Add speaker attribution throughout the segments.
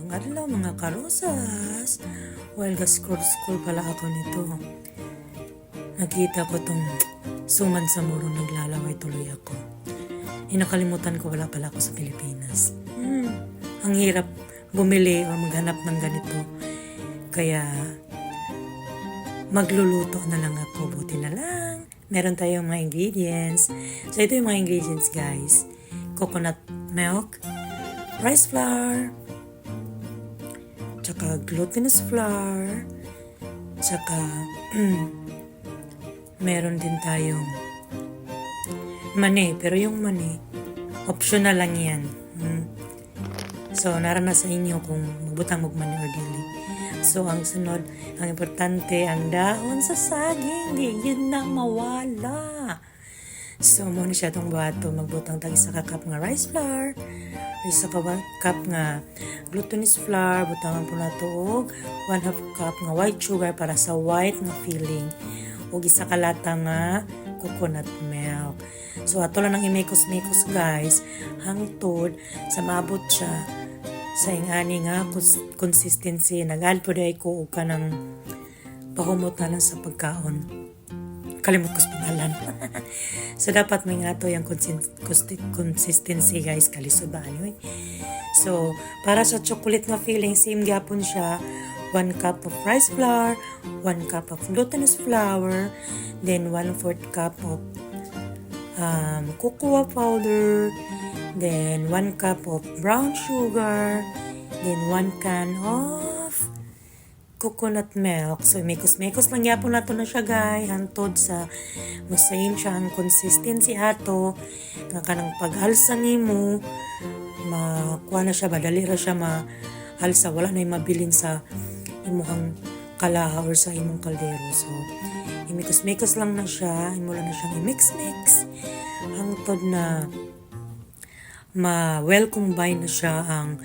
Speaker 1: Magandang adlaw mga karosas. While ga-scroll pala ako nito, nakita ko tong suman sa muro, naglalaway tuloy ako. Nakalimutan ko wala pala ako sa Pilipinas. Ang hirap bumili o maghanap ng ganito. Kaya magluluto na lang ako. Buti na lang meron tayong mga ingredients. So ito yung mga ingredients, guys. Coconut milk, rice flour, tsaka glutinous flour, tsaka meron din tayong mani, pero yung mani optional lang yan. So naranasan inyo kung magbutang og mani or dili. So ang sunod, ang importante, ang dahon sa saging, di yun na mawala. So muna siya itong bato, magbutang tag isa ka cup nga rice flour, isa ka cup nga glutinous flour, butangan po na ito og 1/2 cup nga white sugar para sa white nga filling, og isa ka lata nga coconut milk. So ato lang ang imekos-mekos, guys, hangtod sa maabot siya sa ingani nga consistency. Nag-add po day ko og kanang pahumot na sa pagkaon. Kalimot ko sa pangalan. So, dapat may nga to yung consistency, guys. Kalisod ba? Anyway. So, para sa chocolate nga filling, same gapon siya. 1 cup of rice flour, 1 cup of glutinous flour, then 1/4 cup of cocoa powder, then 1 cup of brown sugar, then 1 can of coconut milk. So, mekos-mekos lang yapon nato na siya, guys. Hantod sa masayin siya ang consistency ato. Nga kanang pag-alsa nimo, makuha na siya, badali ra siya ma-alsa. Wala na yung mabilin sa imuhang kalaha or sa imong kaldero. So, imekos-mekos lang na siya. Imo lang na siyang i-mix-mix. Hantod na ma-well combine na siya ang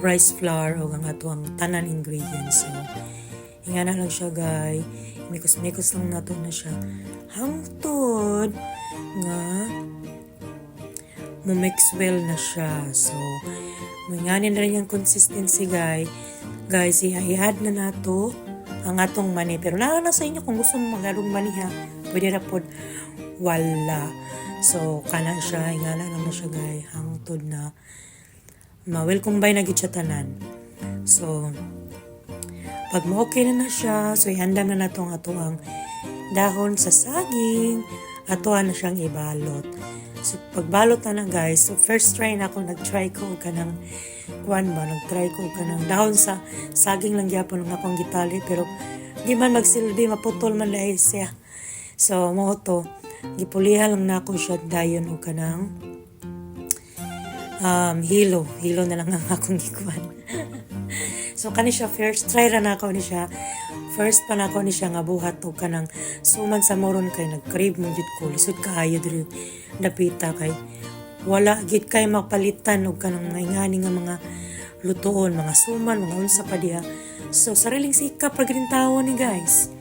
Speaker 1: rice flour o ang ato ang tanan ingredients. So, hinga na lang siya, guys. Mikos-mikos lang nato na siya. Hangtod nga mumix well na siya. So, hinganin na rin yung consistency, guys. Guys, i-add na nato ang atong mani. Pero na sa inyo kung gusto mo mag-adong mani, ha. Pwede na po wala. So, kana siya. Hinga na lang na siya, guys. Hangtod na ma-well combine na gid siya tanan. So, pag mo-okay na siya, so ihanda na nato ang ato ang dahon sa saging, ato na siyang ibalot. So, pagbalot na, guys, so first try na ako, nag-try ko kanang nag-try ko kanang dahon sa saging lang gyapon ng akong gitali, pero di man magsilbi, maputol man dahil siya. So, mo to, gipulihan lang na ako siya dayon o kanang hilo na lang ang akong gikuan. So kani siya first try ra na ako ni siya. First pa na ako ni siya nga buhat og kanang suman sa moron kay nag-crave mo gid ko. Lisod kaayo diri dapita kay wala gid kay mapalitan og kanang ingani nga mga lutoon, mga suman, mga unsa pa diha. So sariling sikap ra gid tawo ni, guys.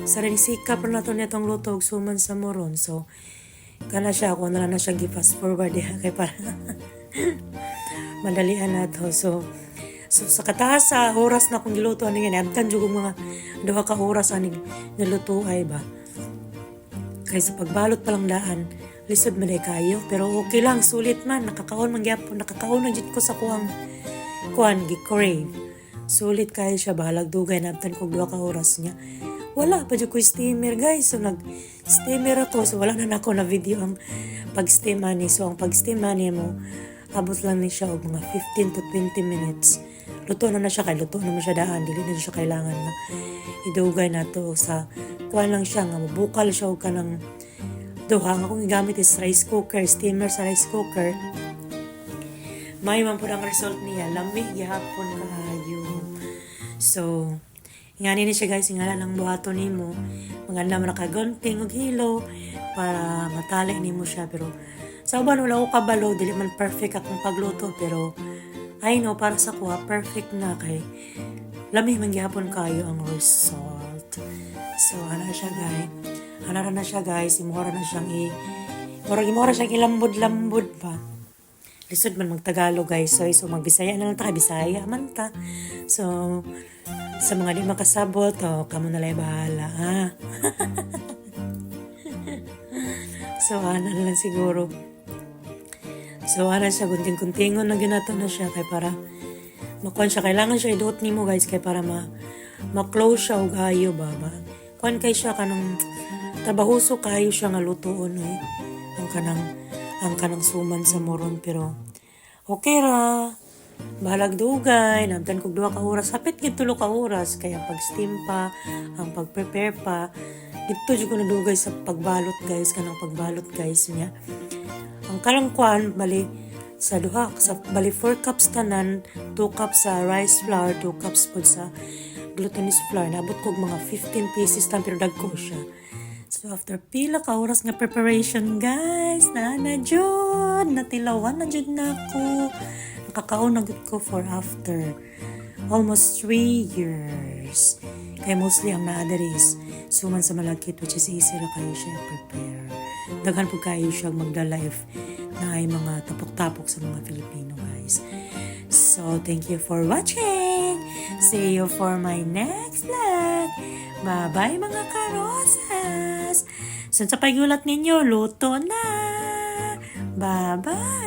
Speaker 1: Sariling sikap ra nato nitong luto og suman sa moron. So kana siya ako na lang na siya gi-fast forward diha kay para madalian na to. So sa kataas sa oras na kung giluto ani gani abtan jud mga 2 ka oras ani niluto ay ba. Kay sa pagbalot pa lang daan lisod man ay kayo, pero okay lang, sulit man, nakakaon man gyapon, nakakaon na jud ko sa kuang gi-crave. Sulit kayo siya, bahalag dugay na abtan kog 2 ka oras niya. Wala pa jud ko steamer, guys. So nag-steamer ako, so wala na nako na video ang pag-steam ani. So ang pag-steam ani mo abot lang ni siya og mga 15 to 20 minutes. Luto na siya, kay luto naman siya daan, dili na siya kailangan na idugay na to sa kuan lang siya nga mabukal siya og kanang duha. Ang akong gigamit is rice cooker, steamer sa rice cooker. May man pud ang result niya, lamig gihapon kaayo. So ingani ni siya, guys, ingala lang buhaton nimo. Maganda man nakagunting og hilo para matali nimo siya, pero sa uban wala ko kabalo, dili man perfect akong pagluto, pero I know para sa kuha perfect na kay lamig man gihapon kayo ang result. So ana siya, guys. Ana na siya, guys. Imora na siyang ilambod-lambod pa. lisod man magtagalog guys. So magbisaya na lang ta, Bisaya man ta. So sa mga di makasabot, kamo na lang bahala ha. So ana na lang siguro. So ana siya gunting-kuntingon na ginato na siya kay para makuan siya, kailangan siya iduot nimo guys kay para ma-close siya og ayo ba. Kuan kay siya kanang trabahoso kayo siya nga lutuon ang kanang suman sa moron, pero okay ra. Bahalag dugay, nabtan kog 2 ka oras, hapit gid 3 ka oras kaya pag-steam pa, ang pag-prepare pa, dito jud ko nadugay sa pagbalot guys, kanang pagbalot guys niya. Ang kanang kuan bali sa 4 cups tanan, 2 cups sa rice flour, 2 cups pod sa glutinous flour. Nabot kog mga 15 pieces tan pero dagko siya. So after pila ka oras nga preparation guys, na jud, natilawan na jud nako. Nakakaon na gud ko for after almost 3 years. Kaya mostly ang naadari is suman sa malagkit, which is easy ra kayo siya prepare. Daghan po kayo siya magdala if na ay mga tapok-tapok sa mga Filipino guys. So thank you for watching. See you for my next vlog. Bye-bye mga karosas. Sa pag-ulat ninyo, luto na. Bye-bye.